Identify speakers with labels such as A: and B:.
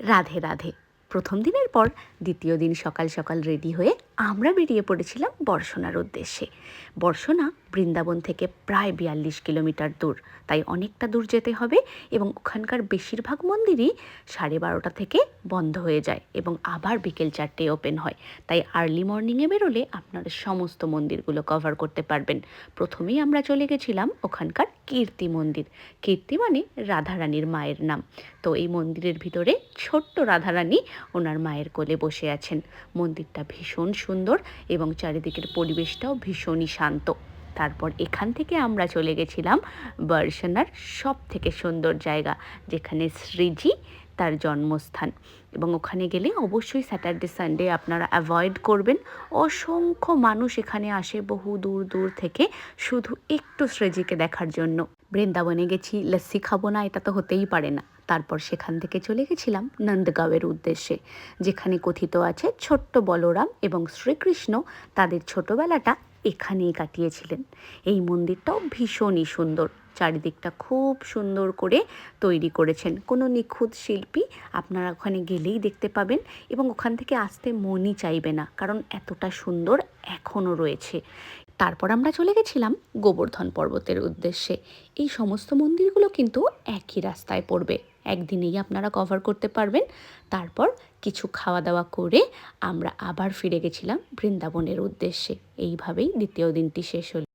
A: রাধে রাধে। প্রথম দিনের পর দ্বিতীয় দিন সকাল সকাল রেডি হয়ে আমরা বেরিয়ে পড়েছিলাম বর্ষণার উদ্দেশ্যে। বর্ষণা বৃন্দাবন থেকে প্রায় 42 কিলোমিটার দূর, তাই অনেকটা দূর যেতে হবে এবং ওখানকার বেশিরভাগ মন্দিরই 12:30 থেকে বন্ধ হয়ে যায় এবং আবার বিকেল 4টে ওপেন হয়। তাই আর্লি মর্নিংয়ে বেরোলে আপনারা সমস্ত মন্দিরগুলো কভার করতে পারবেন। প্রথমেই আমরা চলে গেছিলাম ওখানকার কীর্তি মন্দির। কীর্তি মানে রাধারানীর মায়ের নাম। তো এই মন্দিরের ভিতরে ছোট্ট রাধারানী ওনার মায়ের কোলে বসে আছেন। মন্দিরটা ভীষণ সুন্দর এবং চারিদিকের পরিবেশটাও ভীষণই শান্ত। তারপর এখান থেকে আমরা চলে গেছিলাম বর্ষণার সব থেকে সুন্দর জায়গা, যেখানে শ্রীজি তার জন্মস্থান। এবং ওখানে গেলে অবশ্যই স্যাটারডে সানডে আপনারা অ্যাভয়েড করবেন। অসংখ্য মানুষ এখানে আসে বহু দূর দূর থেকে শুধু একটু শ্রীজিকে দেখার জন্য। বৃন্দাবনে গেছি, লস্যি খাবো না এটা তো হতেই পারে না। তারপর সেখান থেকে চলে গেছিলাম নন্দগাঁওয়ের উদ্দেশ্যে, যেখানে কথিত আছে ছোট্ট বলরাম এবং শ্রীকৃষ্ণ তাদের ছোটবেলাটা এখানেই কাটিয়েছিলেন। এই মন্দিরটাও ভীষণই সুন্দর, চারিদিকটা খুব সুন্দর করে তৈরি করেছেন। কোনো নিখুঁত শিল্পী আপনারা ওখানে গেলেই দেখতে পাবেন এবং ওখান থেকে আসতে মনই চাইবে না, কারণ এতটা সুন্দর এখনও রয়েছে। তারপর আমরা চলে গেছিলাম গোবর্ধন পর্বতের উদ্দেশ্যে। এই সমস্ত মন্দিরগুলো কিন্তু একই রাস্তায় পড়বে, একদিনেই আপনারা কভার করতে পারবেন। তারপর কিছু খাওয়া দাওয়া করে আমরা আবার ফিরে গেছিলাম বৃন্দাবনের উদ্দেশ্যে। এইভাবেই দ্বিতীয় দিনটি শেষ হলো।